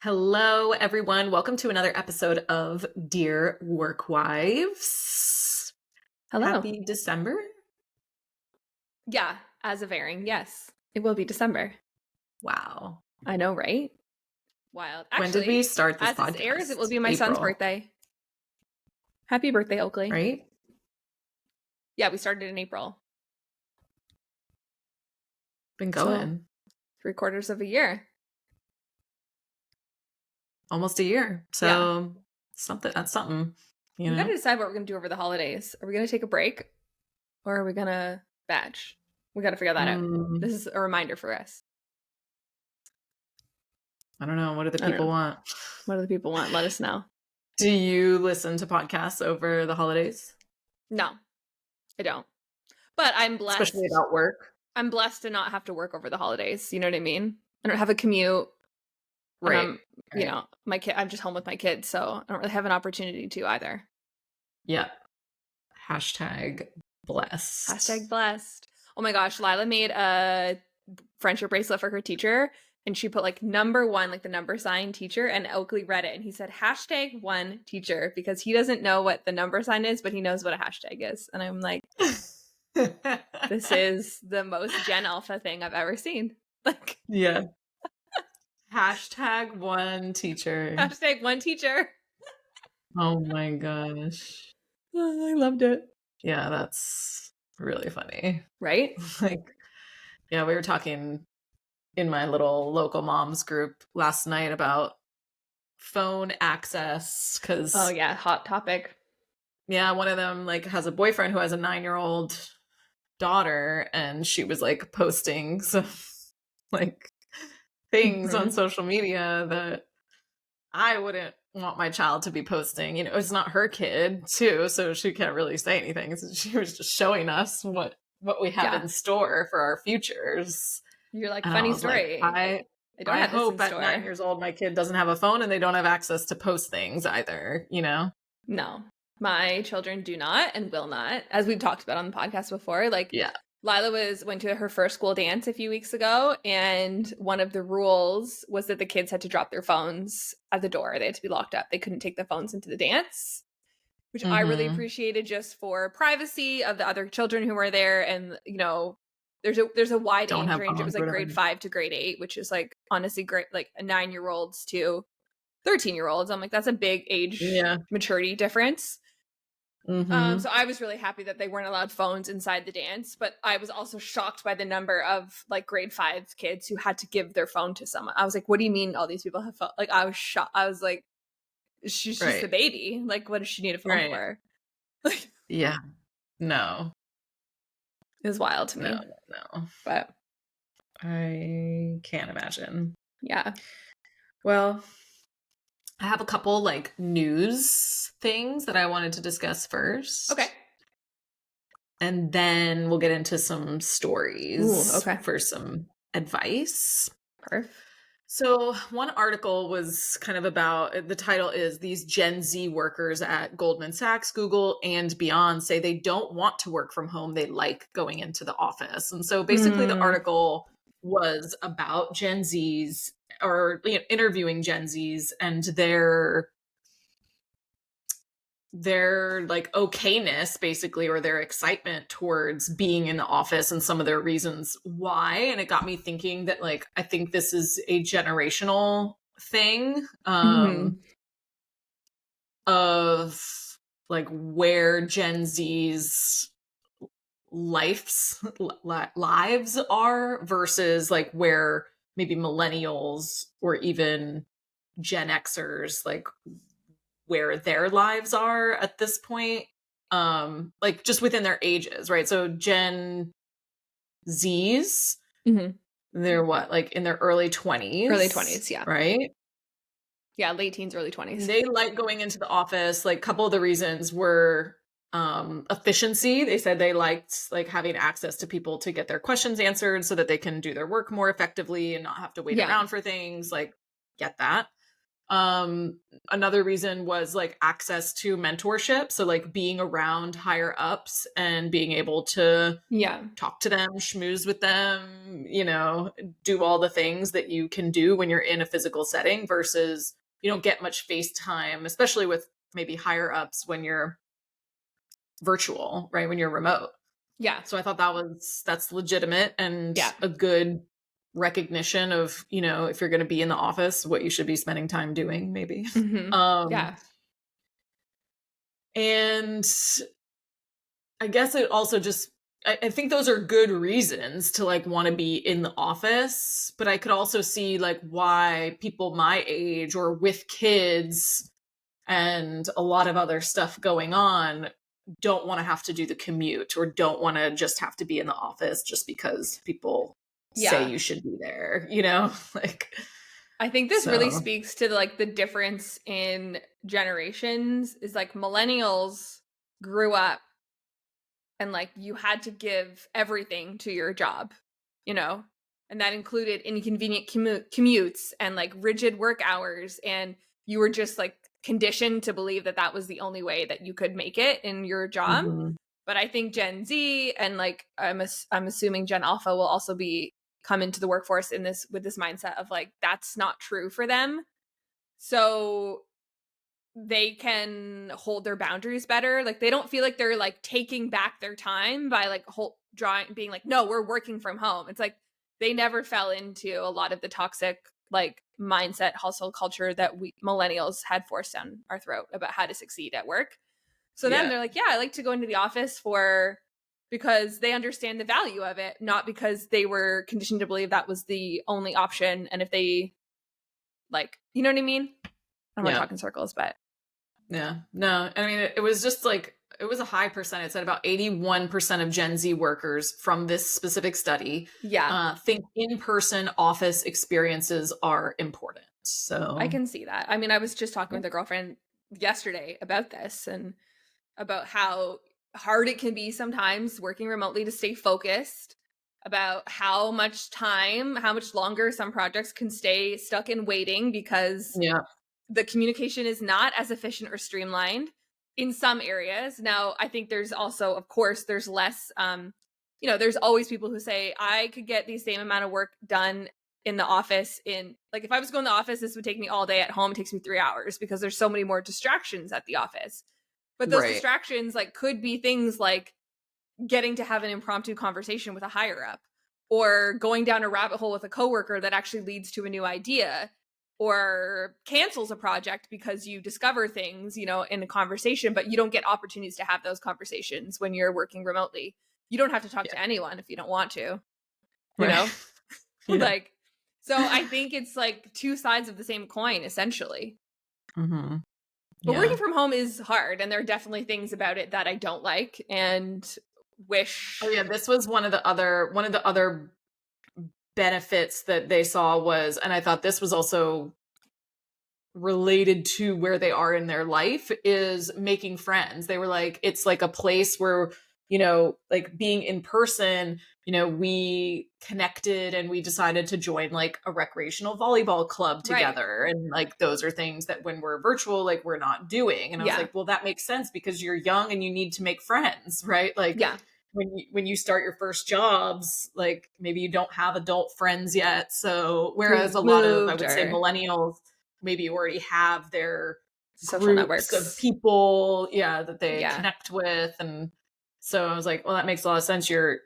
Hello, everyone. Welcome to another episode of Dear Work Wives. Hello. Happy December. Yeah, as of airing, yes. It will be December. Wow. I know, right? Wild. Actually, when did we start this as podcast? this airs, it will be my son's birthday. Happy birthday, Oakley. Right? Yeah, we started in April. Been going. So, 3/4 of a year. Almost a year. So that's something. We gotta decide what we're gonna do over the holidays. Are we gonna take a break? Or are we gonna batch? We gotta figure that out. This is a reminder for us. I don't know. What do the people want? What do the people want? Let us know. Do you listen to podcasts over the holidays? No, I don't. But I'm blessed. Especially about work. I'm blessed to not have to work over the holidays. You know what I mean? I don't have a commute. Right. You know, my kid, I'm just home with my kids, so I don't really have an opportunity to either. Yeah. Hashtag blessed. Hashtag blessed. Oh my gosh, Lila made a friendship bracelet for her teacher, and she put like number 1, like the number sign teacher, and Oakley read it, and he said hashtag 1 teacher, because he doesn't know what the number sign is, but he knows what a hashtag is. And I'm like, this is the most Gen Alpha thing I've ever seen. Like, yeah. Hashtag 1 teacher. Hashtag 1 teacher. Oh my gosh. Oh, I loved it. Yeah, that's really funny. Right? Like, yeah, we were talking in my little local moms group last night about phone access, because oh yeah, hot topic. Yeah, one of them like has a boyfriend who has a 9-year-old daughter, and she was like posting some like things on social media that I wouldn't want my child to be posting. You know, it's not her kid too, so she can't really say anything. So she was just showing us what we have in store for our futures. You're like, funny story. Like, I hope at 9 years old my kid doesn't have a phone and they don't have access to post things either, you know? No, my children do not and will not, as we've talked about on the podcast before. Like, yeah. Lila went to her first school dance a few weeks ago, and one of the rules was that the kids had to drop their phones at the door. They had to be locked up. They couldn't take the phones into the dance, which I really appreciated, just for privacy of the other children who were there. And, you know, there's a wide age range. It was like grade 5 to grade 8, which is like honestly great, like a 9-year-olds to 13-year-olds. I'm like, that's a big age maturity difference. So I was really happy that they weren't allowed phones inside the dance, but I was also shocked by the number of like grade 5 kids who had to give their phone to someone. I was like, what do you mean all these people have phone? Like, I was shocked. I was like, she's just a baby. Like, what does she need a phone for? Yeah. No. It was wild to me. No. But I can't imagine. Yeah. Well, I have a couple like news things that I wanted to discuss first. Okay. And then we'll get into some stories for some advice. Perfect. So one article was kind of about, the title is "These Gen Z workers at Goldman Sachs, Google, and beyond say they don't want to work from home. They like going into the office." And so basically the article was about Gen Zs, or interviewing Gen Zs, and their like okayness basically, or their excitement towards being in the office, and some of their reasons why. And it got me thinking that like, I think this is a generational thing of like where Gen Z's lives are versus like where maybe millennials or even Gen Xers, like where their lives are at this point, like just within their ages, right? So Gen Zs, they're what, like in their early 20s? Yeah. Right? Yeah, late teens, early 20s. They like going into the office. Like a couple of the reasons were efficiency. They said they liked like having access to people to get their questions answered so that they can do their work more effectively and not have to wait around for things. Like, get that. Another reason was like access to mentorship. So like being around higher ups and being able to talk to them, schmooze with them, you know, do all the things that you can do when you're in a physical setting versus you don't get much face time, especially with maybe higher ups when you're virtual, right? When you're remote. Yeah. So I thought that's legitimate and a good recognition of, you know, if you're going to be in the office, what you should be spending time doing, maybe. Yeah. And I guess it also just, I think those are good reasons to like want to be in the office, but I could also see like why people my age or with kids and a lot of other stuff going on don't want to have to do the commute or don't want to just have to be in the office just because people say you should be there, you know? Like I think this really speaks to like the difference in generations is like millennials grew up and like you had to give everything to your job, you know? And that included inconvenient commutes and like rigid work hours, and you were just like conditioned to believe that that was the only way that you could make it in your job. But I think Gen Z and like I'm assuming Gen Alpha will also come into the workforce in this with this mindset of like that's not true for them. So they can hold their boundaries better. Like they don't feel like they're like taking back their time by like being like, no, we're working from home. It's like they never fell into a lot of the toxic like mindset hustle culture that we millennials had forced down our throat about how to succeed at work. So then they're like, yeah, I like to go into the office because they understand the value of it, not because they were conditioned to believe that was the only option. And if they like, you know what I mean? I don't want to talk in circles, but. Yeah, no, I mean, it was just like, it was a high percentage. It said about 81% of Gen Z workers from this specific study think in-person office experiences are important. So I can see that. I mean, I was just talking with a girlfriend yesterday about this and about how hard it can be sometimes working remotely to stay focused, about how much longer some projects can stay stuck in waiting because the communication is not as efficient or streamlined in some areas. Now, I think there's also, of course, there's less, there's always people who say, I could get the same amount of work done in the office like if I was going to the office, this would take me all day. At home, it takes me 3 hours because there's so many more distractions at the office. But those distractions like could be things like getting to have an impromptu conversation with a higher up or going down a rabbit hole with a coworker that actually leads to a new idea or cancels a project because you discover things, you know, in a conversation, but you don't get opportunities to have those conversations when you're working remotely. You don't have to talk to anyone if you don't want to, you know? Like, so I think it's like two sides of the same coin, essentially. But working from home is hard, and there are definitely things about it that I don't like and wish. Oh yeah, this was one of the other benefits that they saw was, and I thought this was also related to where they are in their life, is making friends. They were like, it's like a place where, you know, like being in person, you know, we connected and we decided to join like a recreational volleyball club together. And like, those are things that when we're virtual, like we're not doing. And I was like, well, that makes sense because you're young and you need to make friends, right? Like, when you start your first jobs, like maybe you don't have adult friends yet. So whereas a lot of, I would say millennials maybe already have their social networks of people, that they connect with. And so I was like, well, that makes a lot of sense. Your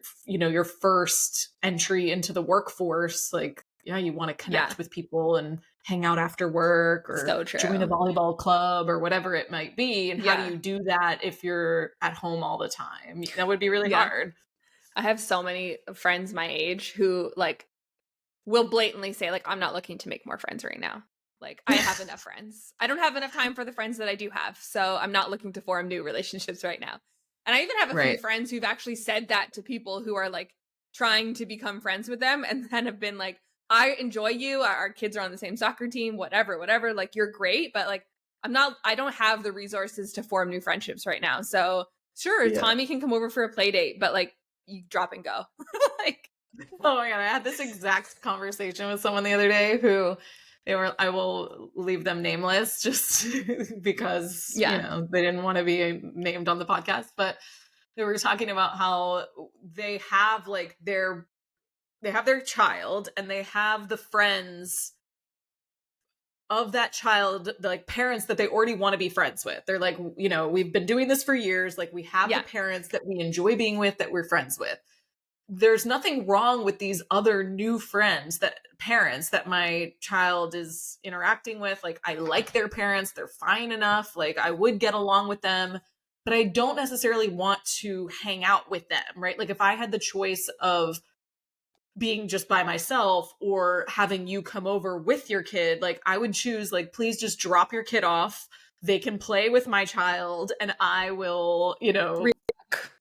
first entry into the workforce, like, you want to connect with people and hang out after work or join a volleyball club or whatever it might be. And how do you do that if you're at home all the time? That would be really hard. I have so many friends my age who like will blatantly say like, I'm not looking to make more friends right now. Like I have enough friends. I don't have enough time for the friends that I do have. So I'm not looking to form new relationships right now. And I even have a few friends who've actually said that to people who are like trying to become friends with them and then have been like, I enjoy you. Our kids are on the same soccer team, whatever. Like you're great, but like I don't have the resources to form new friendships right now. So sure, Tommy can come over for a play date, but like you drop and go. Like, oh my God, I had this exact conversation with someone the other day who I will leave them nameless just because, Yeah. you know, they didn't want to be named on the podcast, but they were talking about how they have like they have their child and they have the friends of that child, like parents that they already want to be friends with. They're like, you know, we've been doing this for years. Like we have the parents that we enjoy being with, that we're friends with. There's nothing wrong with these other new friends, that parents that my child is interacting with. Like I like their parents. They're fine enough. Like I would get along with them, but I don't necessarily want to hang out with them, right? Like if I had the choice of being just by myself or having you come over with your kid, like I would choose, like, please just drop your kid off. They can play with my child and I will, you know,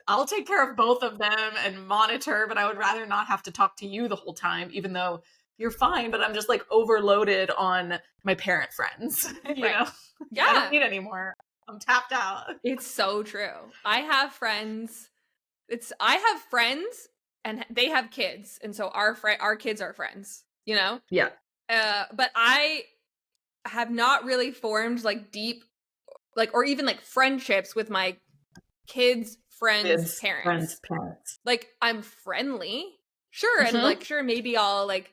I'll take care of both of them and monitor, but I would rather not have to talk to you the whole time, even though you're fine, but I'm just like overloaded on my parent friends, you know? Yeah. I don't need any more. I'm tapped out. It's so true. I have friends and they have kids, and so our kids are friends, you know? Yeah. But I have not really formed like deep, like, or even like friendships with my kids' friends' parents. Like I'm friendly, sure, and like sure, maybe I'll like,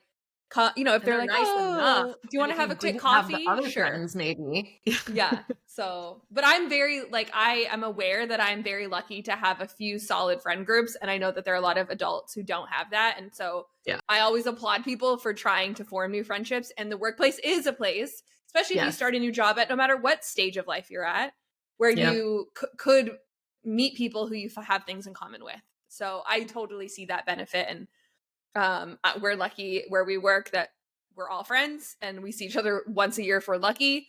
you know, if they're like, nice enough, do you want to have a quick coffee? Sure, friends, maybe. Yeah. So, but I'm very like I am aware that I'm very lucky to have a few solid friend groups, and I know that there are a lot of adults who don't have that, and so I always applaud people for trying to form new friendships. And the workplace is a place, especially if you start a new job at no matter what stage of life you're at, where you could meet people who you have things in common with. So I totally see that benefit, and we're lucky where we work that we're all friends and we see each other once a year if we're lucky.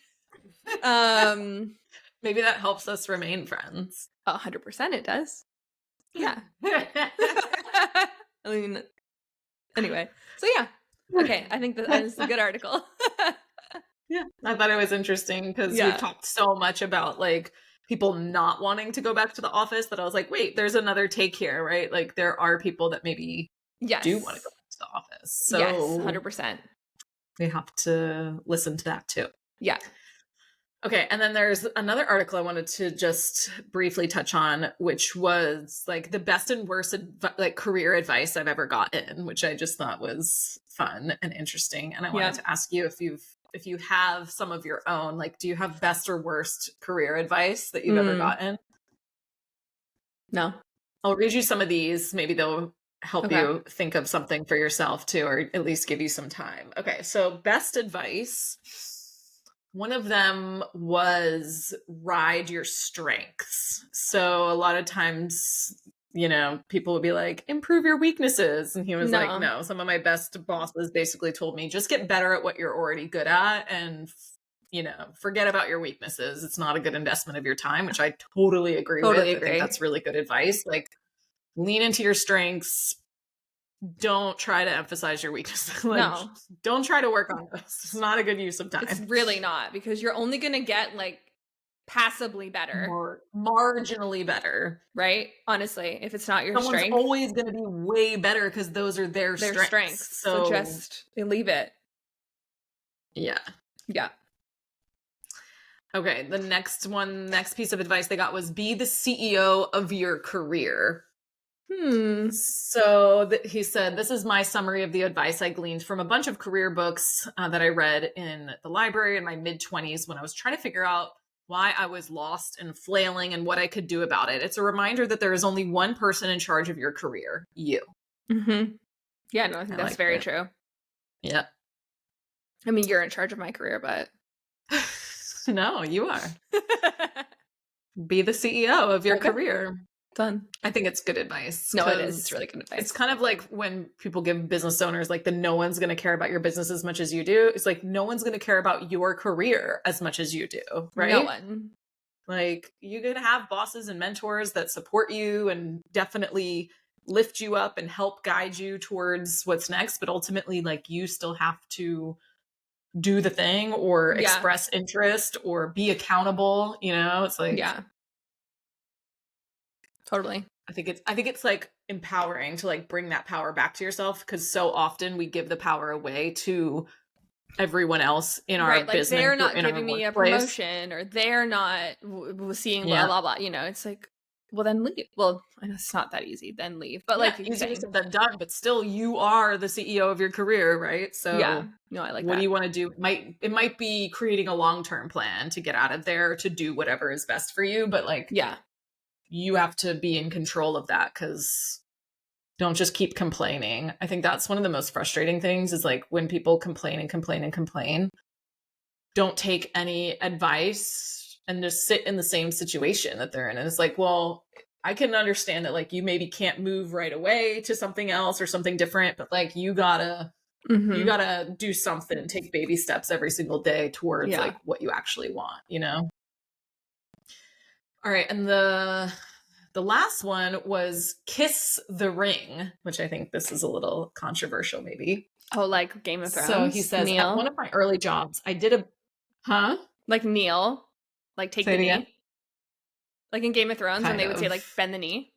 Maybe that helps us remain friends. 100% it does. Yeah. I mean, anyway, so yeah. Okay, I think that is a good article. Yeah, I thought it was interesting because we've talked so much about like people not wanting to go back to the office that I was like, wait, there's another take here, right? Like there are people that maybe do want to go back to the office. So yes, 100%. We have to listen to that too. Yeah. Okay, and then there's another article I wanted to just briefly touch on, which was like the best and worst like career advice I've ever gotten, which I just thought was fun and interesting. And I wanted to ask you if you have some of your own, like, do you have best or worst career advice that you've ever gotten? No. I'll read you some of these. Maybe they'll help you think of something for yourself too, or at least give you some time. Okay, so best advice. One of them was ride your strengths. So a lot of times, you know, people would be like, improve your weaknesses. And he was like, no, some of my best bosses basically told me, just get better at what you're already good at and, you know, forget about your weaknesses. It's not a good investment of your time, which I totally agree with. I think that's really good advice. Like, lean into your strengths. Don't try to emphasize your weaknesses. Like, don't try to work on this. It's not a good use of time. It's really not, because you're only going to get like passably better, marginally better, right? Honestly, if it's not your strength, always going to be way better because those are their strengths. So just leave it. Yeah. Okay. The next piece of advice they got was be the CEO of your career. So he said, this is my summary of the advice I gleaned from a bunch of career books that I read in the library in my mid-20s when I was trying to figure out why I was lost and flailing and what I could do about it. It's a reminder that there is only one person in charge of your career, you. Mm-hmm. Yeah, no, I think that's very true. Yeah. I mean, you're in charge of my career, but... No, you are. Be the CEO of your career. Done. I think it's good advice. No, it is. It's really good advice. It's kind of like when people give business owners like no one's going to care about your business as much as you do. It's like no one's going to care about your career as much as you do, right? No one. Like you're going to have bosses and mentors that support you and definitely lift you up and help guide you towards what's next. But ultimately, like you still have to do the thing or express interest or be accountable. You know, it's like, totally. I think it's like empowering to like bring that power back to yourself, because so often we give the power away to everyone else in our right, like business they're or not in giving our me a workplace. promotion, or they're not seeing blah blah blah. It's like, well, then leave. Well, it's not that easy. Then leave. But like easier said than done. But still, you are the CEO of your career, right? So yeah, no, I like what that. do you want to do? It might be creating a long-term plan to get out of there, to do whatever is best for you. But like, yeah, you have to be in control of that, because don't just keep complaining. I think that's one of the most frustrating things, is like when people complain and complain and complain, don't take any advice and just sit in the same situation that they're in. And it's like, well, I can understand that like you maybe can't move right away to something else or something different, but like you gotta do something, take baby steps every single day towards like what you actually want, All right, and the last one was Kiss the Ring, which I think this is a little controversial maybe. Oh, like Game of Thrones? So he says, Neil, at one of my early jobs, I did like Neil, like take the knee. Again? Like in Game of Thrones, when they would say like bend the knee.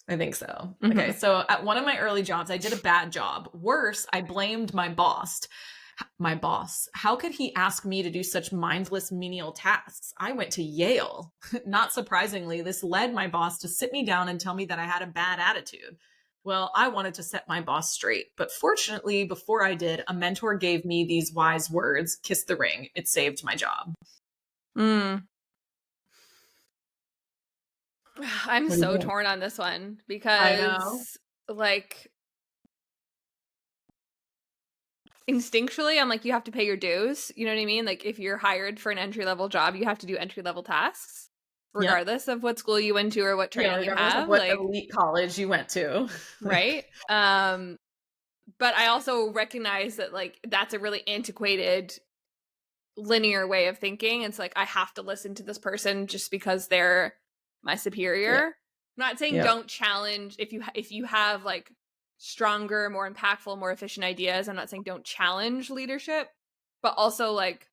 I think so. Mm-hmm. Okay, so at one of my early jobs, I did a bad job. Worse, I blamed my boss. How could he ask me to do such mindless menial tasks? I went to Yale. Not surprisingly, this led my boss to sit me down and tell me that I had a bad attitude. Well, I wanted to set my boss straight, but fortunately, before I did, a mentor gave me these wise words: kiss the ring. It saved my job. I'm so torn on this one, because like instinctually I'm like, you have to pay your dues, you know what I mean? Like if you're hired for an entry-level job, you have to do entry-level tasks regardless of what school you went to or what training you have, what like elite college you went to. Right? But I also recognize that like that's a really antiquated linear way of thinking. It's like I have to listen to this person just because they're my superior. I'm not saying don't challenge if you have like stronger, more impactful, more efficient ideas. I'm not saying don't challenge leadership, but also like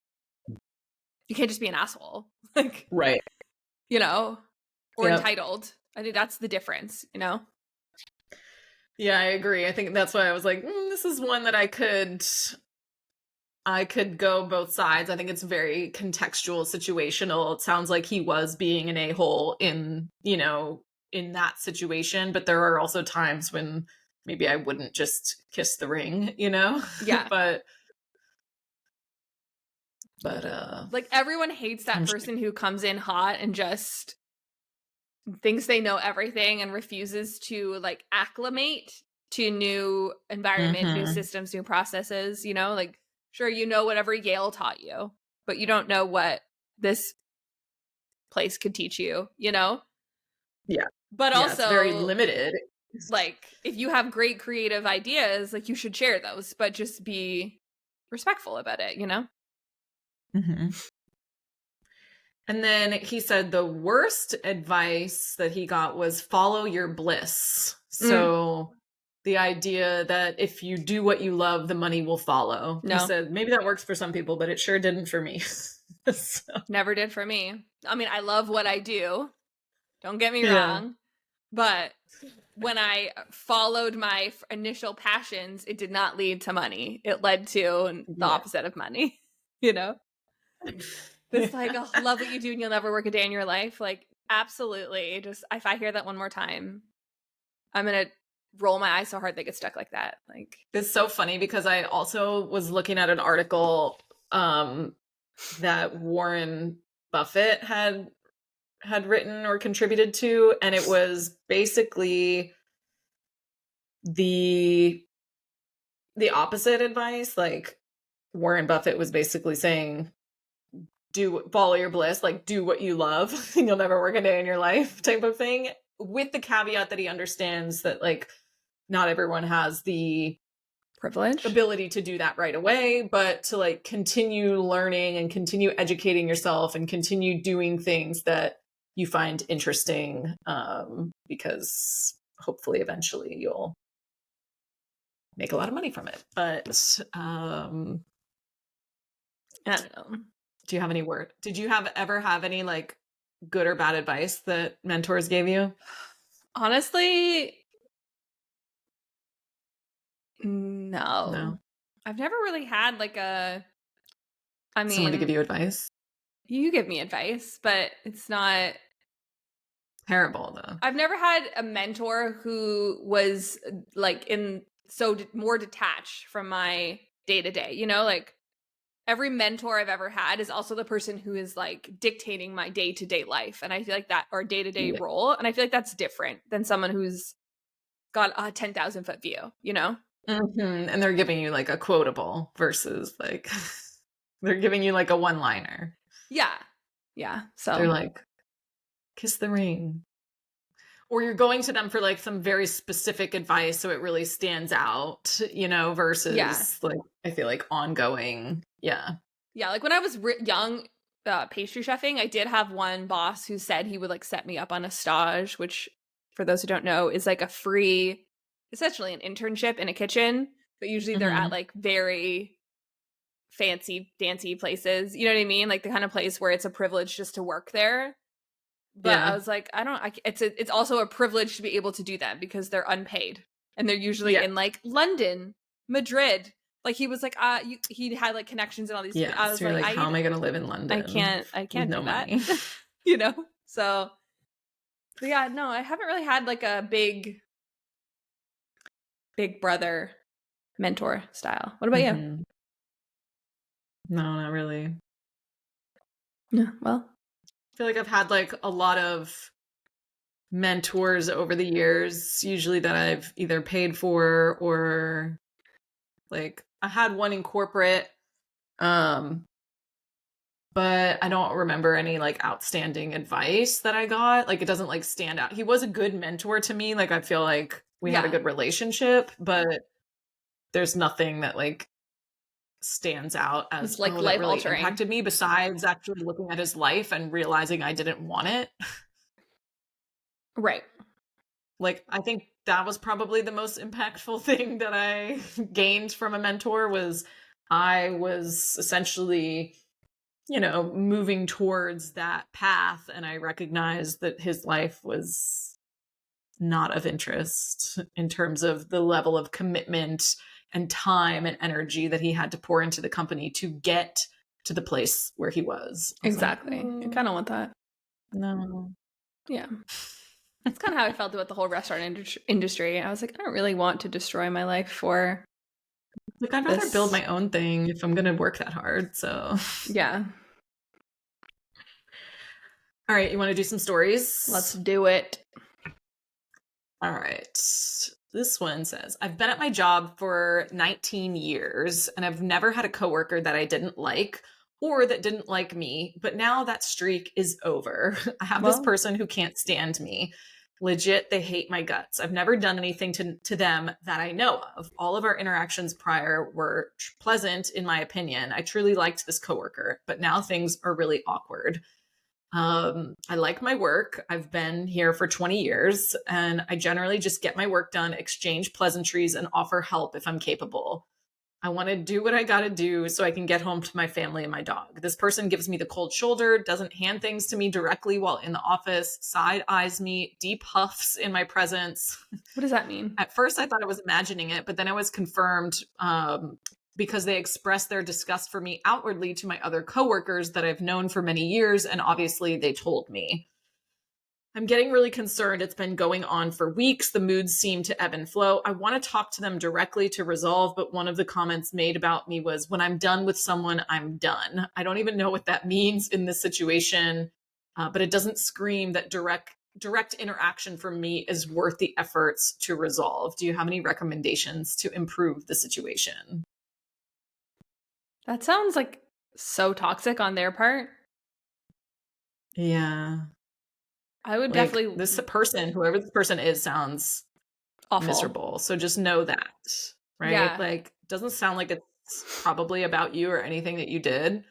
you can't just be an asshole. Like right. Or entitled. I think that's the difference, Yeah, I agree. I think that's why I was like, this is one that I could go both sides. I think it's very contextual, situational. It sounds like he was being an a-hole in that situation, but there are also times when maybe I wouldn't just kiss the ring, Yeah. but like everyone hates that person who comes in hot and just thinks they know everything and refuses to like acclimate to new environment, new systems, new processes, like sure, whatever Yale taught you, but you don't know what this place could teach you, Yeah. But also it's very limited. Like if you have great creative ideas, like you should share those, but just be respectful about it, And then he said the worst advice that he got was follow your bliss. So the idea that if you do what you love, the money will follow. No. He said maybe that works for some people, but it sure didn't for me. Never did for me. I mean, I love what I do. Don't get me wrong. But when I followed my initial passions, it did not lead to money. It led to the opposite of money, It's like, oh, love what you do and you'll never work a day in your life. Like, absolutely. Just if I hear that one more time, I'm going to roll my eyes so hard they get stuck like that. Like, it's so funny because I also was looking at an article that Warren Buffett had written or contributed to, and it was basically the opposite advice. Like Warren Buffett was basically saying, follow your bliss, like do what you love and you'll never work a day in your life type of thing, with the caveat that he understands that like not everyone has the ability to do that right away, but to like continue learning and continue educating yourself and continue doing things that you find interesting, because hopefully eventually you'll make a lot of money from it. But I don't know. Do you have any did you ever have any like good or bad advice that mentors gave you? Honestly, no. I've never really had like someone to give you advice. You give me advice, but it's not terrible though. I've never had a mentor who was like more detached from my day to day, you know, like every mentor I've ever had is also the person who is like dictating my day to day life. And I feel like that, or day to day role. And I feel like that's different than someone who's got a 10,000 foot view, you know? Mm-hmm. And they're giving you like a quotable versus like, they're giving you like a one-liner. Yeah. Yeah. So they're like, kiss the ring. Or you're going to them for like some very specific advice so it really stands out, you know, versus like, I feel like ongoing. Yeah. Yeah. Like when I was young, pastry chefing, I did have one boss who said he would like set me up on a stage, which for those who don't know is like a free, essentially an internship in a kitchen, but usually they're at like very fancy dancy places, you know what I mean, like the kind of place where it's a privilege just to work there. But I was like, it's also a privilege to be able to do them because they're unpaid and they're usually in like London, Madrid. Like he was like he had like connections in all these I was so like how am I gonna live in London? I can't do that. You know, so yeah, no, I haven't really had like a big brother mentor style. What about you? No, not really. Yeah, well, I feel like I've had like a lot of mentors over the years, usually that I've either paid for or like I had one in corporate, but I don't remember any like outstanding advice that I got. Like it doesn't like stand out. He was a good mentor to me. Like I feel like we had a good relationship, but there's nothing that like stands out as like life really altering impacted me besides actually looking at his life and realizing I didn't want it. Right. Like I think that was probably the most impactful thing that I gained from a mentor was I was essentially, you know, moving towards that path and I recognized that his life was not of interest in terms of the level of commitment and time and energy that he had to pour into the company to get to the place where he was. Exactly. I kind of want that. No. Yeah. That's kind of how I felt about the whole restaurant industry. I was like, I don't really want to destroy my life for like I'd rather build my own thing if I'm going to work that hard. So yeah. All right. You want to do some stories? Let's do it. All right. This one says, I've been at my job for 19 years and I've never had a coworker that I didn't like or that didn't like me, but now that streak is over. I have this person who can't stand me. Legit, they hate my guts. I've never done anything to them that I know of. All of our interactions prior were pleasant, in my opinion. I truly liked this coworker, but now things are really awkward. I like my work. I've been here for 20 years and I generally just get my work done, exchange pleasantries, and offer help if I'm capable. I want to do what I got to do so I can get home to my family and my dog. This person gives me the cold shoulder, doesn't hand things to me directly while in the office, side eyes me, deep huffs in my presence. What does that mean? At first I thought I was imagining it, but then I was confirmed because they expressed their disgust for me outwardly to my other coworkers that I've known for many years, and obviously they told me. I'm getting really concerned. It's been going on for weeks. The moods seem to ebb and flow. I want to talk to them directly to resolve, but one of the comments made about me was, when I'm done with someone, I'm done. I don't even know what that means in this situation, but it doesn't scream that direct interaction from me is worth the efforts to resolve. Do you have any recommendations to improve the situation? That sounds like so toxic on their part. Yeah. I would definitely... whoever this person is, sounds awful, miserable. So just know that, right? Yeah. Like, doesn't sound like it's probably about you or anything that you did.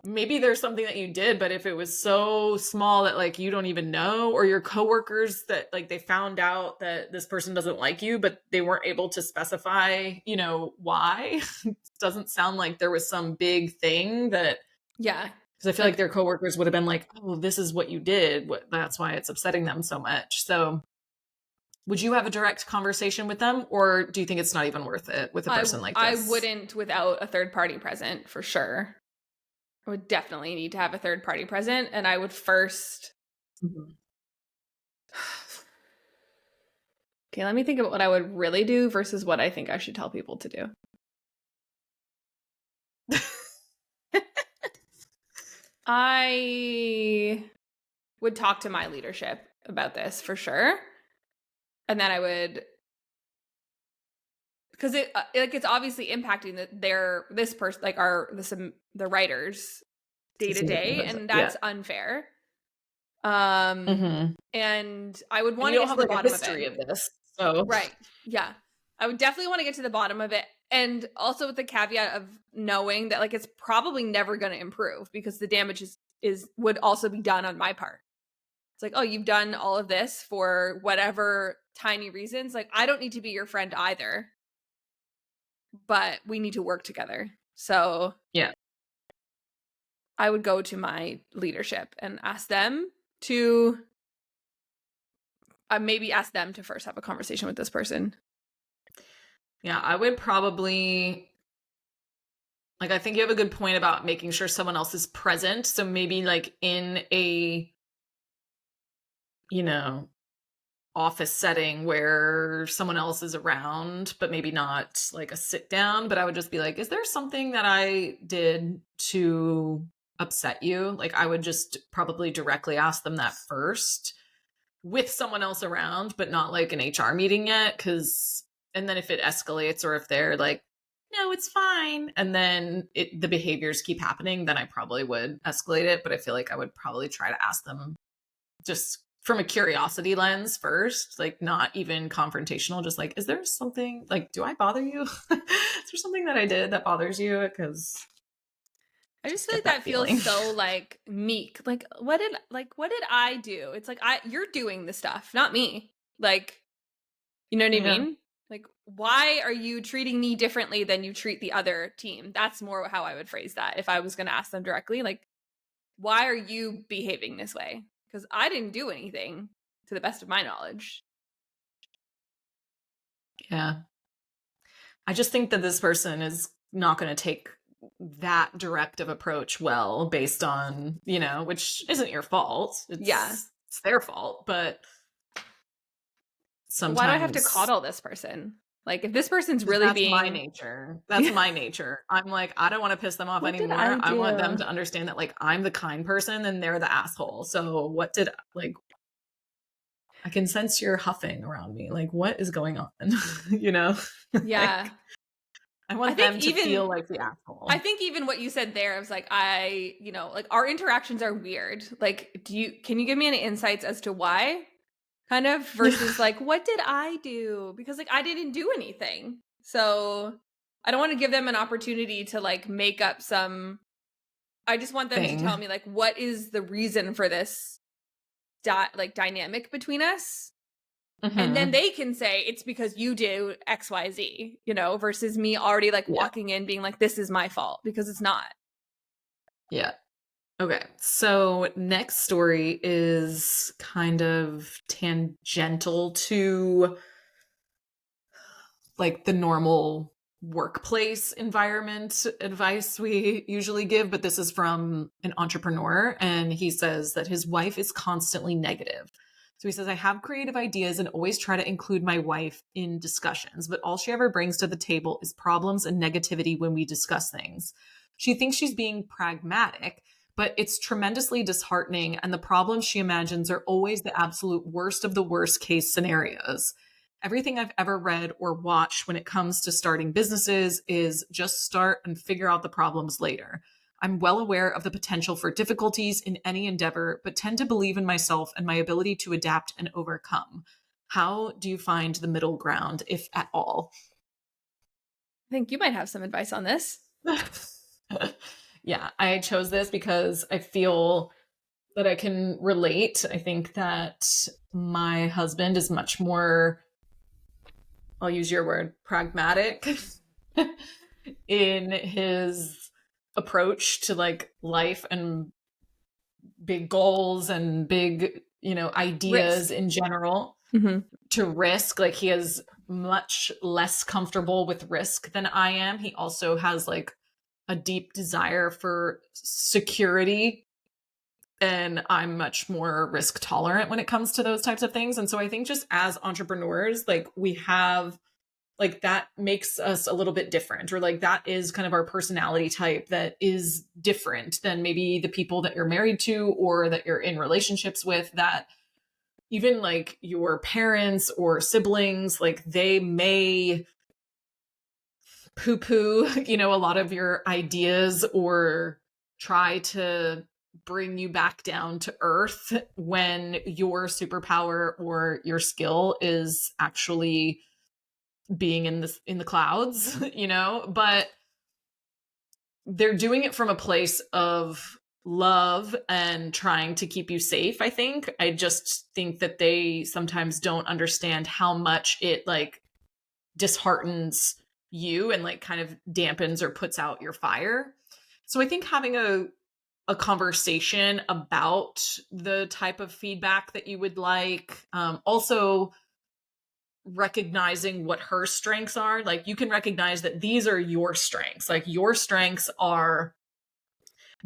Maybe there's something that you did, but if it was so small that like you don't even know, or your coworkers that like they found out that this person doesn't like you, but they weren't able to specify, you know, why. Doesn't sound like there was some big thing that... Yeah. Because I feel like their coworkers would have been like, oh, this is what you did. That's why it's upsetting them so much. So would you have a direct conversation with them, or do you think it's not even worth it with a person like this? I wouldn't without a third party present, for sure. I would definitely need to have a third party present, and I would first. Okay, let me think about what I would really do versus what I think I should tell people to do. I would talk to my leadership about this for sure. And then I would, because it's obviously impacting this person, like the writers day to day, and that's unfair. And I would want to get to the bottom of it. Of this, so right, yeah, I would definitely want to get to the bottom of it, and also with the caveat of knowing that like it's probably never going to improve because the damage would also be done on my part. It's like, oh, you've done all of this for whatever tiny reasons. Like, I don't need to be your friend either, but we need to work together. So yeah, I would go to my leadership and ask them to maybe ask them to first have a conversation with this person. Yeah, I would probably, like, I think you have a good point about making sure someone else is present. So maybe like in a, office setting where someone else is around, but maybe not like a sit down, but I would just be like, is there something that I did to upset you? Like, I would just probably directly ask them that first with someone else around, but not like an HR meeting yet. And then if it escalates or if they're like, no, it's fine, and then the behaviors keep happening, then I probably would escalate it. But I feel like I would probably try to ask them just from a curiosity lens first, like not even confrontational, just like, is there something, like, do I bother you? Is there something that I did that bothers you? Because I just feel like that feels so like meek. Like, what did I do? It's like, you're doing the stuff, not me. Like, you know what I mean? Like, why are you treating me differently than you treat the other team? That's more how I would phrase that if I was going to ask them directly. Like, why are you behaving this way? Because I didn't do anything to the best of my knowledge. Yeah. I just think that this person is not going to take that direct of approach well based on, which isn't your fault. It's their fault, but sometimes. Why do I have to coddle this person? Like, if this person's really that's my nature. That's my nature. I'm like, I don't want to piss them off anymore. I want them to understand that, like, I'm the kind person and they're the asshole. So I can sense you're huffing around me. Like, what is going on? Yeah. Like, I want them to feel like the asshole. I think even what you said there, I was like, like our interactions are weird. Like, can you give me any insights as to why? Kind of, versus like, what did I do? Because like, I didn't do anything. So I don't want to give them an opportunity to like make up I just want them to tell me like, what is the reason for this dynamic between us? Mm-hmm. And then they can say it's because you do XYZ, versus me already like walking in being like, this is my fault, because it's not. Yeah. Okay, so next story is kind of tangential to like the normal workplace environment advice we usually give, but this is from an entrepreneur, and he says that his wife is constantly negative. So he says, I have creative ideas and always try to include my wife in discussions, but all she ever brings to the table is problems and negativity when we discuss things. She thinks she's being pragmatic, but it's tremendously disheartening, and the problems she imagines are always the absolute worst of the worst case scenarios. Everything I've ever read or watched when it comes to starting businesses is just start and figure out the problems later. I'm well aware of the potential for difficulties in any endeavor, but tend to believe in myself and my ability to adapt and overcome. How do you find the middle ground, if at all? I think you might have some advice on this. Yeah, I chose this because I feel that I can relate. I think that my husband is much more, I'll use your word, pragmatic in his approach to like life and big goals and big, ideas in general to risk. Like he is much less comfortable with risk than I am. He also has like a deep desire for security, and I'm much more risk tolerant when it comes to those types of things. And so I think just as entrepreneurs, like we have like that makes us a little bit different, or like that is kind of our personality type that is different than maybe the people that you're married to or that you're in relationships with, that even like your parents or siblings, like they may poo poo, a lot of your ideas or try to bring you back down to earth when your superpower or your skill is actually being in the clouds, but they're doing it from a place of love and trying to keep you safe. I just think that they sometimes don't understand how much it like disheartens you and like kind of dampens or puts out your fire. So I think having a conversation about the type of feedback that you would like, also recognizing what her strengths are. Like you can recognize that these are your strengths. Like your strengths are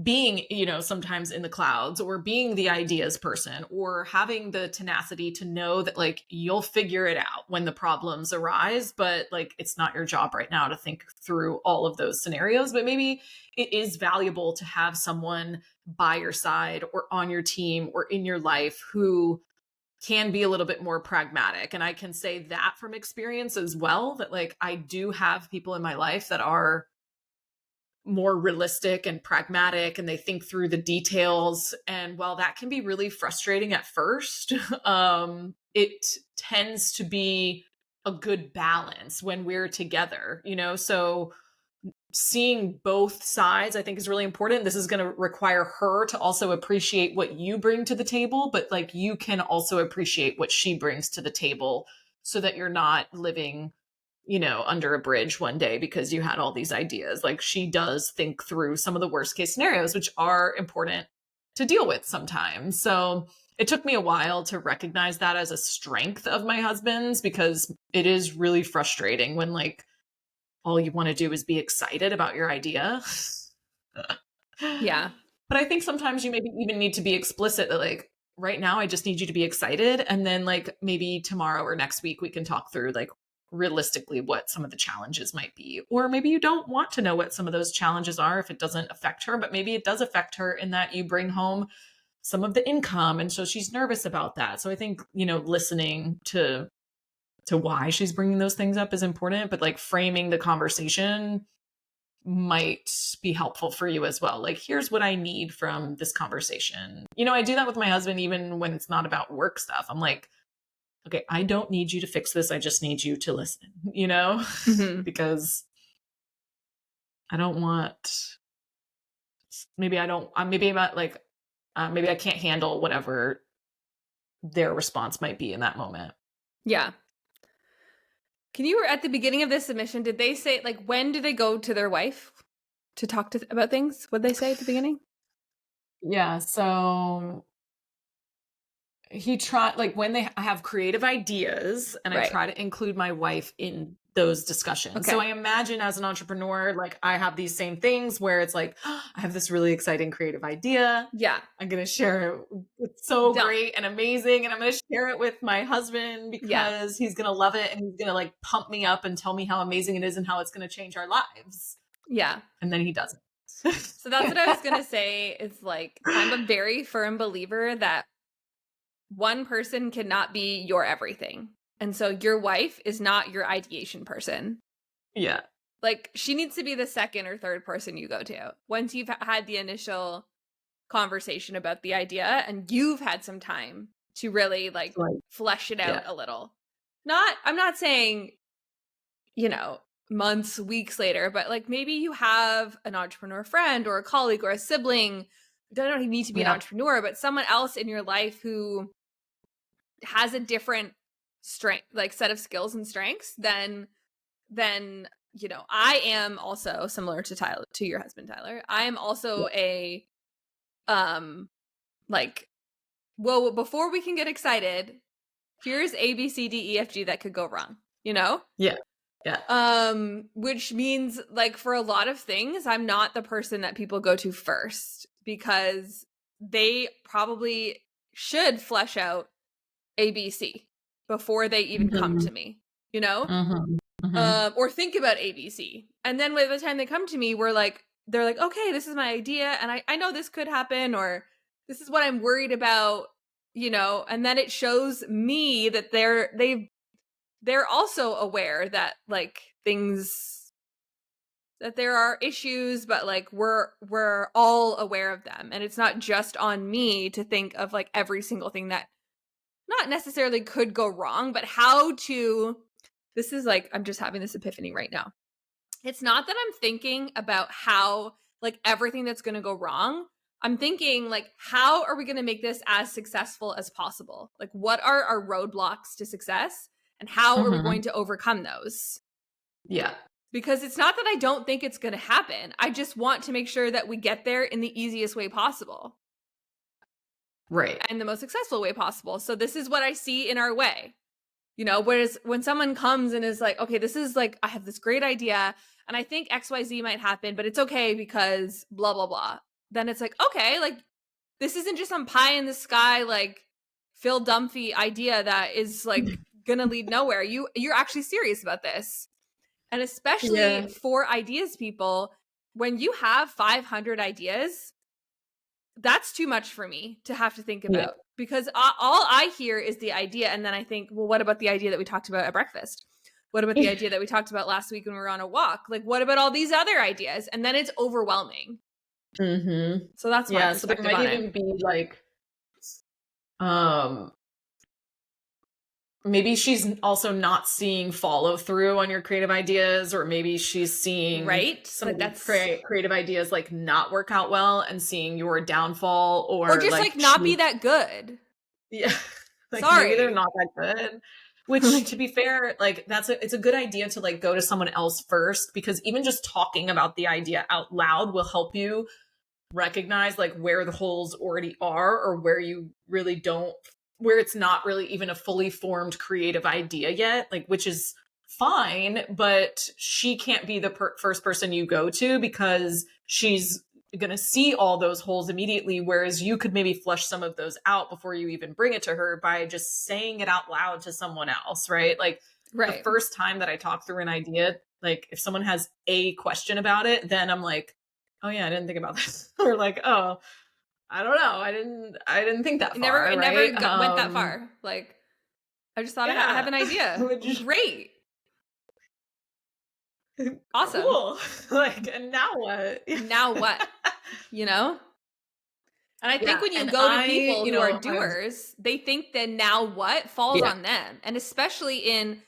being, sometimes in the clouds, or being the ideas person, or having the tenacity to know that like you'll figure it out when the problems arise, but like it's not your job right now to think through all of those scenarios. But maybe it is valuable to have someone by your side or on your team or in your life who can be a little bit more pragmatic. And I can say that from experience as well, that like I do have people in my life that are more realistic and pragmatic, and they think through the details. And while that can be really frustrating at first, it tends to be a good balance when we're together, so seeing both sides I think is really important. This is going to require her to also appreciate what you bring to the table, but like you can also appreciate what she brings to the table, so that you're not living under a bridge one day because you had all these ideas. Like she does think through some of the worst case scenarios, which are important to deal with sometimes. So it took me a while to recognize that as a strength of my husband's, because it is really frustrating when like all you want to do is be excited about your idea. Yeah. But I think sometimes you maybe even need to be explicit that like, right now, I just need you to be excited. And then like maybe tomorrow or next week, we can talk through like realistically what some of the challenges might be. Or maybe you don't want to know what some of those challenges are if it doesn't affect her, but maybe it does affect her in that you bring home some of the income. And so she's nervous about that. So I think, listening to why she's bringing those things up is important, but like framing the conversation might be helpful for you as well. Like, here's what I need from this conversation. I do that with my husband, even when it's not about work stuff. I'm like, okay, I don't need you to fix this. I just need you to listen, because I don't want, maybe I don't, maybe I'm not like, maybe I can't handle whatever their response might be in that moment. Yeah. Can you, at the beginning of this submission, did they say, like, when do they go to their wife to talk about things? What did they say at the beginning? Yeah. So he tried, like when I have creative ideas, and I try to include my wife in those discussions. Okay. So I imagine as an entrepreneur, like I have these same things where it's like, oh, I have this really exciting creative idea. Yeah. I'm going to share it. It's so great and amazing. And I'm going to share it with my husband because he's going to love it. And he's going to like pump me up and tell me how amazing it is and how it's going to change our lives. Yeah. And then he doesn't. So that's what I was going to say. Is like, I'm a very firm believer that one person cannot be your everything. And so your wife is not your ideation person. Yeah. Like she needs to be the second or third person you go to once you've had the initial conversation about the idea and you've had some time to really like flesh it out a little. I'm not saying, months, weeks later, but like maybe you have an entrepreneur friend or a colleague or a sibling. You don't need to be an entrepreneur, but someone else in your life who has a different strength, like set of skills and strengths than I am also similar to your husband, Tyler. I am also a like, well, before we can get excited, here's A, B, C, D, E, F, G that could go wrong, you know? Yeah. Which means like for a lot of things, I'm not the person that people go to first because they probably should flesh out A, B, C before they even come to me, you know? Or think about A, B, C. And then by the time they come to me, they're like, okay, this is my idea. And I know this could happen, or this is what I'm worried about, you know? And then it shows me that they're also aware that like things, that there are issues, but like we're all aware of them. And it's not just on me to think of like every single thing that not necessarily could go wrong, but this is like, I'm just having this epiphany right now. It's not that I'm thinking about how like everything that's going to go wrong. I'm thinking like, how are we going to make this as successful as possible? Like, what are our roadblocks to success and how are we going to overcome those? Yeah. Because it's not that I don't think it's going to happen. I just want to make sure that we get there in the easiest way possible. Right. And the most successful way possible. So this is what I see in our way. You know, whereas when someone comes and is like, okay, this is like, I have this great idea and I think XYZ might happen, but it's okay because blah, blah, blah. Then it's like, okay, like this isn't just some pie in the sky, like Phil Dunphy idea that is like going to lead nowhere. You're actually serious about this. And especially for ideas people, when you have 500 ideas, that's too much for me to have to think about because all I hear is the idea. And then I think, well, what about the idea that we talked about at breakfast? What about the idea that we talked about last week when we were on a walk? Like, what about all these other ideas? And then it's overwhelming. So that's my perspective. So there might even be like, maybe she's also not seeing follow through on your creative ideas, or maybe she's seeing some of that's creative ideas like not work out well and seeing your downfall, or just like not be that good. Yeah. Like, sorry, maybe they're not that good. Which, to be fair, like it's a good idea to like go to someone else first, because even just talking about the idea out loud will help you recognize like where the holes already are, or where you really don't, where it's not really even a fully formed creative idea yet, like, which is fine, but she can't be the first person you go to because she's going to see all those holes immediately, whereas you could maybe flush some of those out before you even bring it to her by just saying it out loud to someone else, right? Like the first time that I talk through an idea, like if someone has a question about it, then I'm like, oh yeah, I didn't think about this. Or like, oh, I don't know, I didn't think that far. It never went that far. Like I just thought I have an idea. Great. Awesome. Cool. Like, and now what? Now what? You know? And I think when you go to people who are doers, they think that now what falls on them. And especially in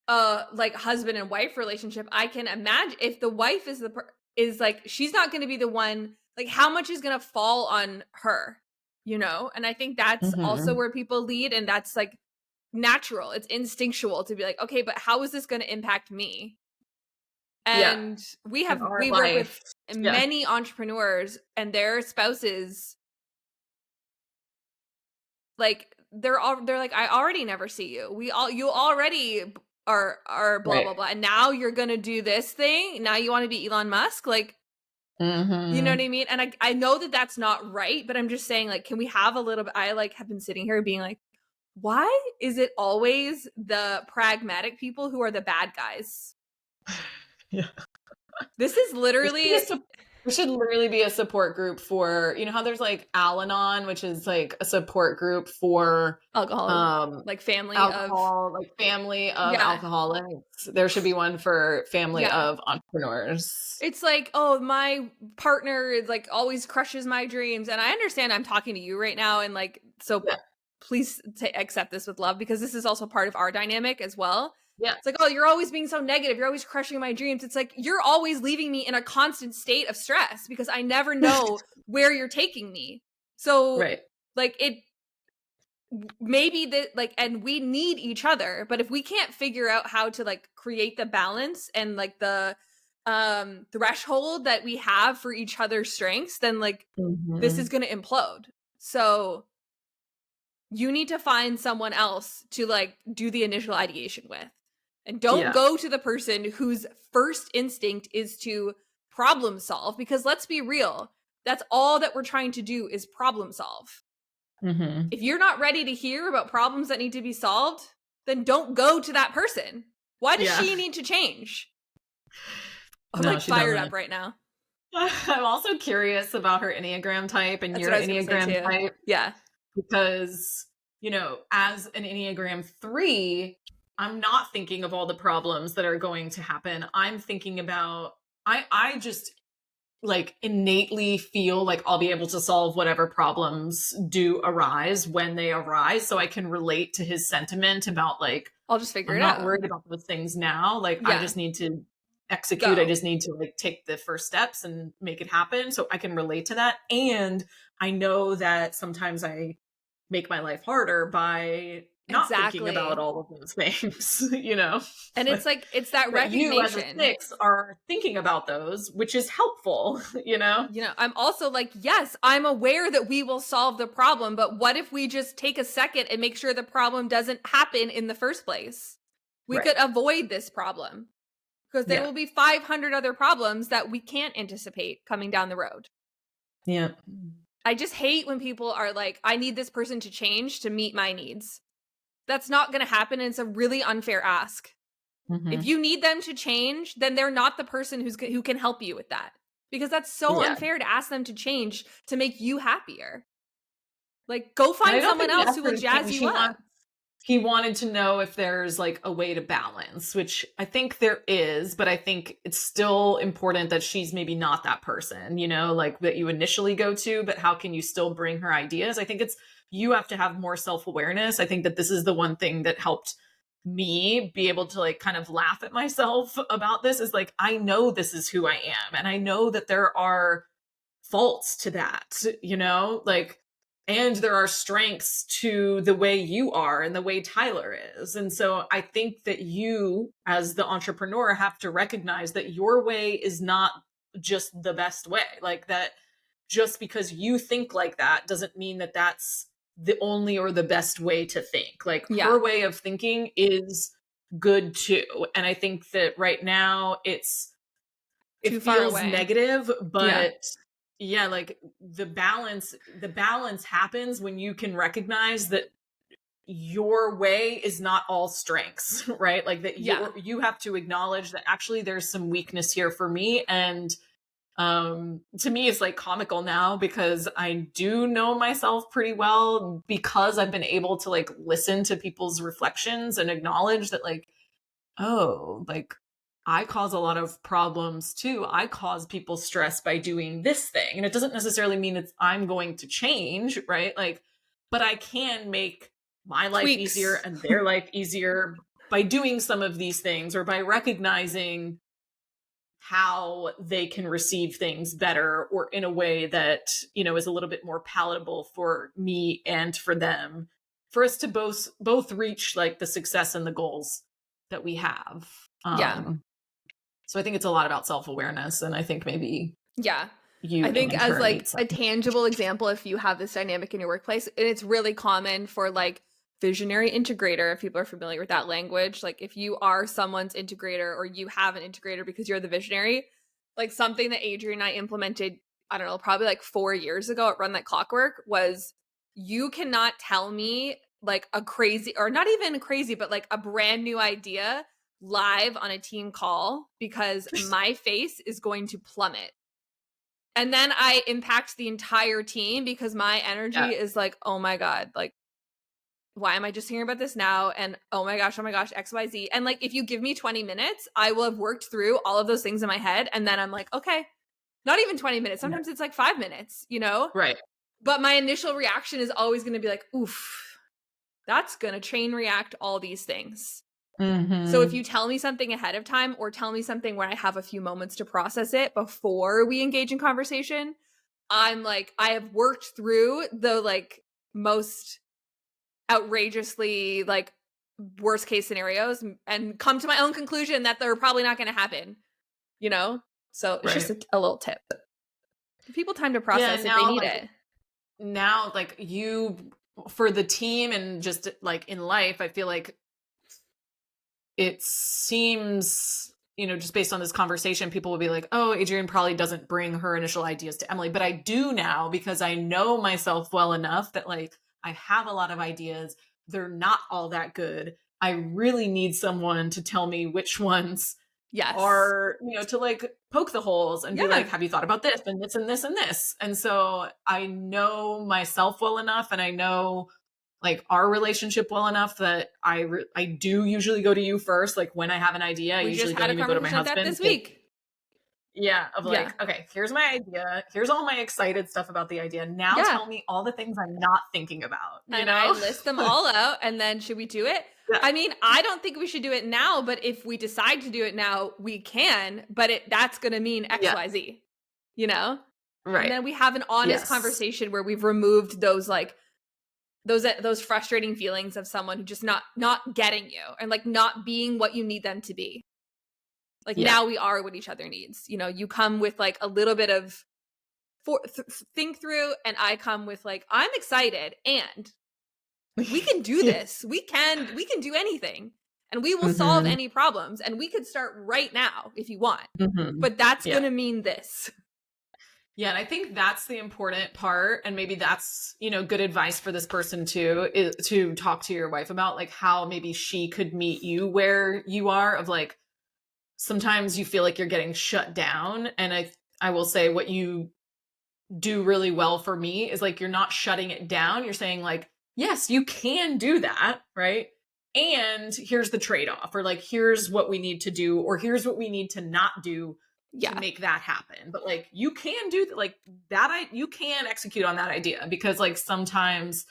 like husband and wife relationship, I can imagine if the wife is like, she's not going to be the one, like how much is going to fall on her, you know? And I think that's also where people lead, and that's like natural. It's instinctual to be like, okay, but how is this going to impact me? And we work with many entrepreneurs and their spouses, like they're like, I already never see you. You already are blah blah blah, and now you're gonna do this thing. Now you want to be Elon Musk, like, you know what I mean? And I know that that's not right, but I'm just saying, like, can we have a little bit? I like have been sitting here being like, why is it always the pragmatic people who are the bad guys? Yeah. This is literally there should literally be a support group for, you know how there's like Al-Anon, which is like a support group for alcohol, like family alcohol, like family of alcoholics. There should be one for family of entrepreneurs. It's like, oh, my partner is like always crushes my dreams, and I understand I'm talking to you right now, and like, so please accept this with love, because this is also part of our dynamic as well. Yeah. It's like, oh, you're always being so negative. You're always crushing my dreams. It's like, you're always leaving me in a constant state of stress because I never know where you're taking me. So like it, maybe that like, and we need each other, but if we can't figure out how to like create the balance and like the threshold that we have for each other's strengths, then like this is going to implode. So you need to find someone else to like do the initial ideation with. And don't go to the person whose first instinct is to problem solve, because let's be real, that's all that we're trying to do is problem solve. Mm-hmm. If you're not ready to hear about problems that need to be solved, then don't go to that person. Why does she need to change? I'm like fired up right now. I'm also curious about her Enneagram type and your Enneagram type. Yeah. Because, you know, as an Enneagram 3, I'm not thinking of all the problems that are going to happen. I'm thinking about, I just like innately feel like I'll be able to solve whatever problems do arise when they arise. So I can relate to his sentiment about like, I'll just figure it out. I'm not worried about those things now. Like I just need to execute. I just need to like take the first steps and make it happen. So I can relate to that. And I know that sometimes I make my life harder by not thinking about all of those things, you know? And it's like, it's that recognition. You as a 6 are thinking about those, which is helpful, you know? You know, I'm also like, yes, I'm aware that we will solve the problem, but what if we just take a second and make sure the problem doesn't happen in the first place? We could avoid this problem because there will be 500 other problems that we can't anticipate coming down the road. Yeah. I just hate when people are like, I need this person to change to meet my needs. That's not going to happen. And it's a really unfair ask. Mm-hmm. If you need them to change, then they're not the person who can help you with that. Because that's so unfair to ask them to change to make you happier. Like, go find someone else who will jazz you up. He wanted to know if there's like a way to balance, which I think there is, but I think it's still important that she's maybe not that person, you know, like that you initially go to, but how can you still bring her ideas? I think you have to have more self-awareness. I think that this is the one thing that helped me be able to like kind of laugh at myself about this is like, I know this is who I am. And I know that there are faults to that, you know, like, and there are strengths to the way you are and the way Tyler is. And so I think that you, as the entrepreneur, have to recognize that your way is not just the best way. Like that just because you think like that doesn't mean that that's the only or the best way to think. Like her way of thinking is good too. And I think that right now it feels negative, but like the balance happens when you can recognize that your way is not all strengths, right? Like that you have to acknowledge that actually there's some weakness here for me. And to me, it's like comical now because I do know myself pretty well because I've been able to like listen to people's reflections and acknowledge that like, oh, like I cause a lot of problems too. I cause people stress by doing this thing. And it doesn't necessarily mean I'm going to change, right? Like, but I can make my life easier and their life easier by doing some of these things or by recognizing how they can receive things better or in a way that, you know, is a little bit more palatable for me and for them, for us to both reach like the success and the goals that we have. So I think it's a lot about self-awareness, and I think maybe I think as like a tangible example, if you have this dynamic in your workplace, and it's really common for like visionary integrator, if people are familiar with that language, like if you are someone's integrator or you have an integrator because you're the visionary, like something that Adrian and I implemented, I don't know, probably like 4 years ago at Run That Clockwork was you cannot tell me like a crazy, or not even crazy, but like a brand new idea live on a team call because my face is going to plummet. And then I impact the entire team because my energy is like, oh my God, like, why am I just hearing about this now? And oh my gosh, X, Y, Z. And like, if you give me 20 minutes, I will have worked through all of those things in my head. And then I'm like, okay, not even 20 minutes. Sometimes it's like 5 minutes, you know? Right. But my initial reaction is always going to be like, oof, that's going to chain react all these things. Mm-hmm. So if you tell me something ahead of time or tell me something when I have a few moments to process it before we engage in conversation, I'm like, I have worked through the like most outrageously like worst case scenarios and come to my own conclusion that they're probably not going to happen, you know? So it's just a little tip. Give people time to process if they need it. now, like, you, for the team and just like in life, I feel like it seems, just based on this conversation, people will be like, oh, Adrienne probably doesn't bring her initial ideas to Emily. But I do now, because I know myself well enough that, like, I have a lot of ideas. They're not all that good. I really need someone to tell me which ones are, to like poke the holes and be like, have you thought about this and this and this and this? And so I know myself well enough, and I know like our relationship well enough that I do usually go to you first. Like, when I have an idea, I usually don't even go to my husband this week. Yeah, of like, okay, here's my idea. Here's all my excited stuff about the idea. Now tell me all the things I'm not thinking about. And I list them all out, and then should we do it? Yeah. I mean, I don't think we should do it now, but if we decide to do it now, we can. But that's going to mean X, Y, Z. Right? And then we have an honest conversation where we've removed those like those frustrating feelings of someone who just not getting you and like not being what you need them to be. Like, now we are what each other needs. You come with like a little bit of think through, and I come with like, I'm excited and we can do this. We can do anything, and we will solve any problems, and we could start right now if you want. But that's going to mean this. Yeah, and I think that's the important part, and maybe that's, good advice for this person too, is to talk to your wife about, like, how maybe she could meet you where you are, of like, sometimes you feel like you're getting shut down. And I will say, what you do really well for me is like, you're not shutting it down. You're saying like, yes, you can do that, right? And here's the trade-off, or like, here's what we need to do, or here's what we need to not do to make that happen. But like, you can do like that. You can execute on that idea, because like sometimes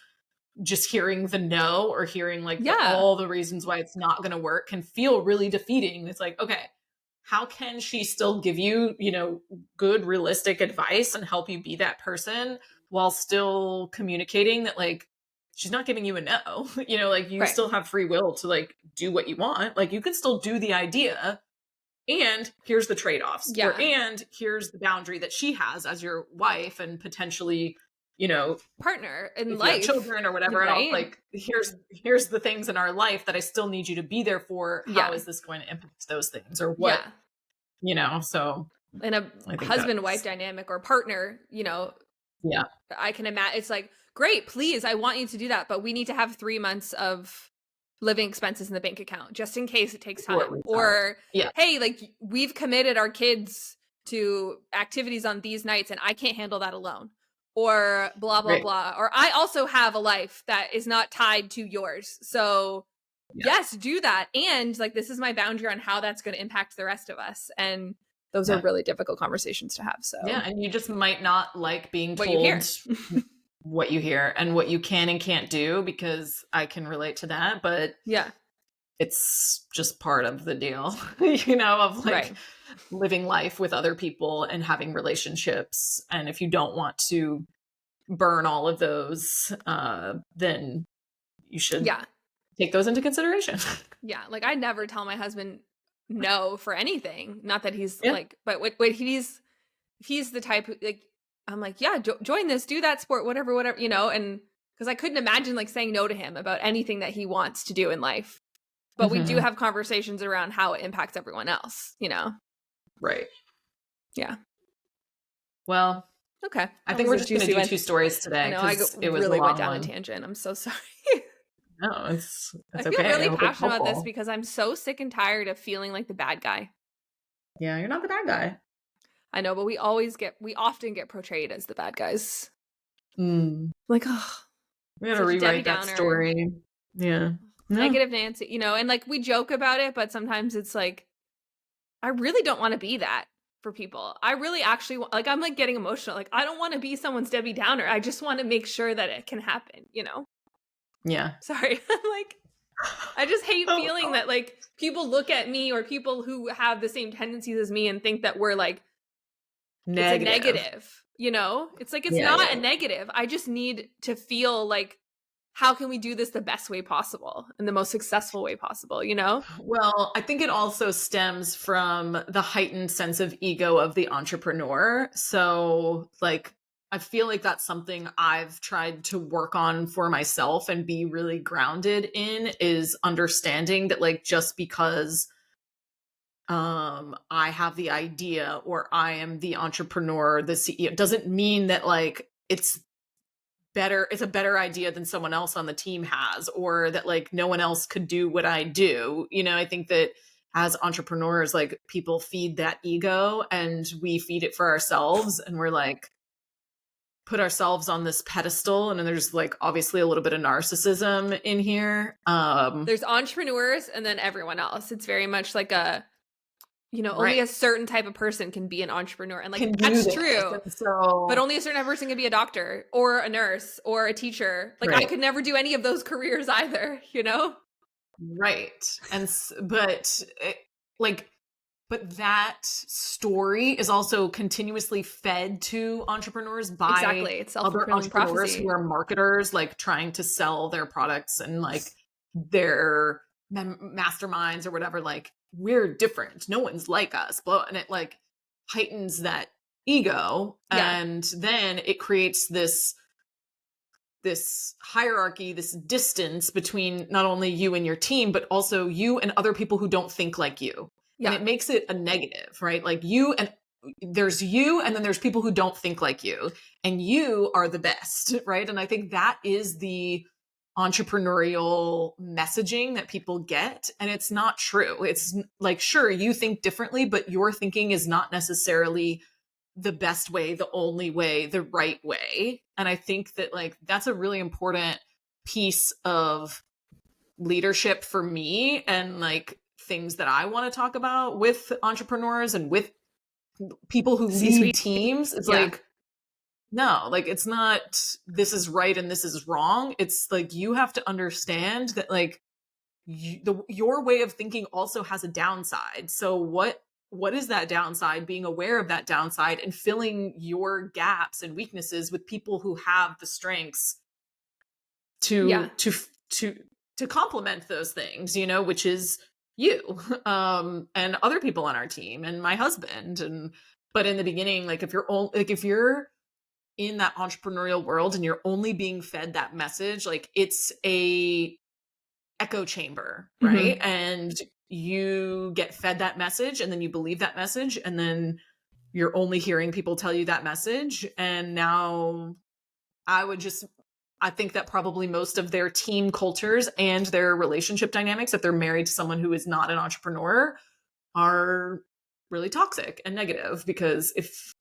just hearing the no, or hearing like all the reasons why it's not going to work, can feel really defeating. It's like, okay, how can she still give you, good, realistic advice and help you be that person, while still communicating that like, she's not giving you a no, like you still have free will to like do what you want. Like, you can still do the idea, and here's the trade-offs, and here's the boundary that she has as your wife and potentially, partner in life, children or whatever. Right? And like, here's the things in our life that I still need you to be there for. How is this going to impact those things, or what? So in a husband-wife dynamic or partner, I can imagine it's like, great, please, I want you to do that, but we need to have 3 months of living expenses in the bank account just in case it takes time. Or hey, like, we've committed our kids to activities on these nights and I can't handle that alone. Or blah, blah, blah. Or I also have a life that is not tied to yours. So yes, do that. And like, this is my boundary on how that's going to impact the rest of us. And those are really difficult conversations to have. So and you just might not like being told what you hear and what you can and can't do, because I can relate to that. But it's just part of the deal, of like living life with other people and having relationships. And if you don't want to burn all of those, then you should take those into consideration. Like, I never tell my husband no for anything. Not that he's like, but what he's the type who, like, I'm like, join this, do that sport, whatever, and because I couldn't imagine like saying no to him about anything that he wants to do in life. But we do have conversations around how it impacts everyone else, Right. Yeah. Well, okay. I think we're just going to do 2 stories today. I really went down a tangent. I'm so sorry. No, it's I feel really passionate about this because I'm so sick and tired of feeling like the bad guy. Yeah, you're not the bad guy. I know, but we often get portrayed as the bad guys. Like, we gotta rewrite that story. Yeah. Negative Nancy, and like, we joke about it, but sometimes it's like, I really don't want to be that for people. I really actually like, I'm like getting emotional. Like, I don't want to be someone's Debbie Downer. I just want to make sure that it can happen, Yeah. Sorry. Like, I just hate feeling that like people look at me, or people who have the same tendencies as me, and think that we're like, negative. It's a negative, it's like, it's not a negative. I just need to feel like, how can we do this the best way possible and the most successful way possible, Well, I think it also stems from the heightened sense of ego of the entrepreneur. So like, I feel like that's something I've tried to work on for myself and be really grounded in, is understanding that like just because I have the idea or I am the entrepreneur, the CEO, doesn't mean that like it's a better idea than someone else on the team has, or that like no one else could do what I do. You know, I think that as entrepreneurs, like people feed that ego and we feed it for ourselves, and we're like put ourselves on this pedestal, and then there's like obviously a little bit of narcissism in here. There's entrepreneurs and then everyone else. It's very much like a, you know, only right. a certain type of person can be an entrepreneur. And like, Can that's true. So, but only a certain type of person can be a doctor or a nurse or a teacher. Like right. I could never do any of those careers either, you know? Right. And, but that story is also continuously fed to entrepreneurs by exactly. It's other entrepreneurs prophecy. who are marketers, like trying to sell their products and like their masterminds or whatever. Like, we're different. No one's like us. And it like heightens that ego. Yeah. And then it creates this hierarchy, this distance between not only you and your team, but also you and other people who don't think like you. Yeah. And it makes it a negative, right? Like there's you, and then there's people who don't think like you, and you are the best, right? And I think that is the entrepreneurial messaging that people get. And it's not true. It's like, sure, you think differently, but your thinking is not necessarily the best way, the only way, the right way. And I think that like that's a really important piece of leadership for me, and like things that I want to talk about with entrepreneurs and with people who lead teams. It's like, no, like it's not this is right and this is wrong. It's like you have to understand that like your way of thinking also has a downside. So what is that downside? Being aware of that downside and filling your gaps and weaknesses with people who have the strengths to complement those things, you know, which is you and other people on our team and my husband. But in the beginning, like if you're in that entrepreneurial world and you're only being fed that message, like it's a echo chamber, right? Mm-hmm. And you get fed that message and then you believe that message, and then you're only hearing people tell you that message. And now I think that probably most of their team cultures and their relationship dynamics, if they're married to someone who is not an entrepreneur, are really toxic and negative, because if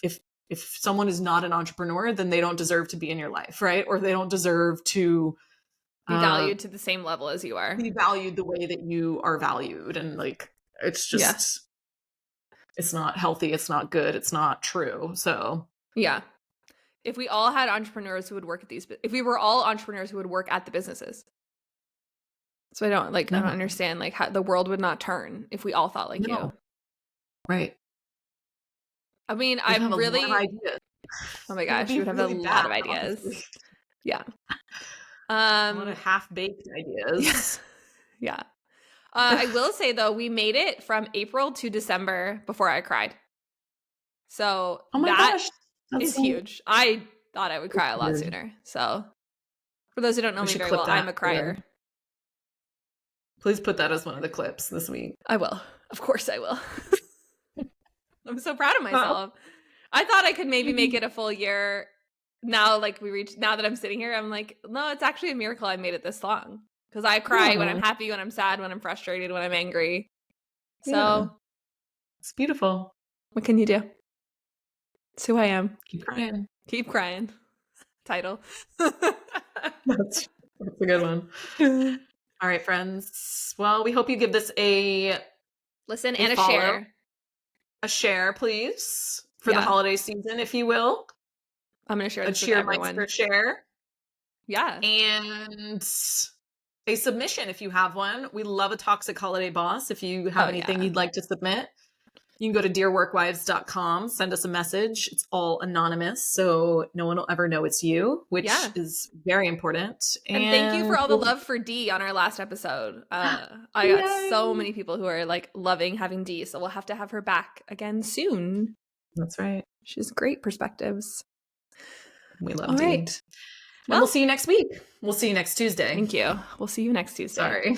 someone is not an entrepreneur, then they don't deserve to be in your life, right? Or they don't deserve to be valued to the same level as you are. Be valued the way that you are valued. And like, it's just, it's not healthy. It's not good. It's not true. So yeah. If we all had entrepreneurs who would work at if we were all entrepreneurs who would work at the businesses. So I don't understand like how the world would not turn if we all thought like you. Right. I mean, I'm really, oh my gosh, you would have a lot of ideas. Honestly. Yeah. A lot of half-baked ideas. Yeah. I will say though, we made it from April to December before I cried. So that is huge. I thought I would cry a lot sooner. So for those who don't know me very well, I'm a crier. Yeah. Please put that as one of the clips this week. I will. Of course I will. I'm so proud of myself. I thought I could maybe make it a full year. Now, like now that I'm sitting here, I'm like, no, it's actually a miracle I made it this long. Because I cry when I'm happy, when I'm sad, when I'm frustrated, when I'm angry. So it's beautiful. What can you do? It's who I am. Keep crying. Keep crying. Title. That's a good one. All right, friends. Well, we hope you give this a listen and a share. A share, please, for the holiday season, if you will. I'm going to share this with everyone. A share. Yeah. And a submission if you have one. We love a toxic holiday boss. If you have anything you'd like to submit, you can go to dearworkwives.com, send us a message. It's all anonymous, so no one will ever know it's you, which is very important. And thank you for all the love for Dee on our last episode. I got so many people who are like loving having Dee, so we'll have to have her back again soon. That's right. She has great perspectives. We love to eat. Well, we'll see you next week. We'll see you next Tuesday. Thank you. We'll see you next Tuesday. Sorry.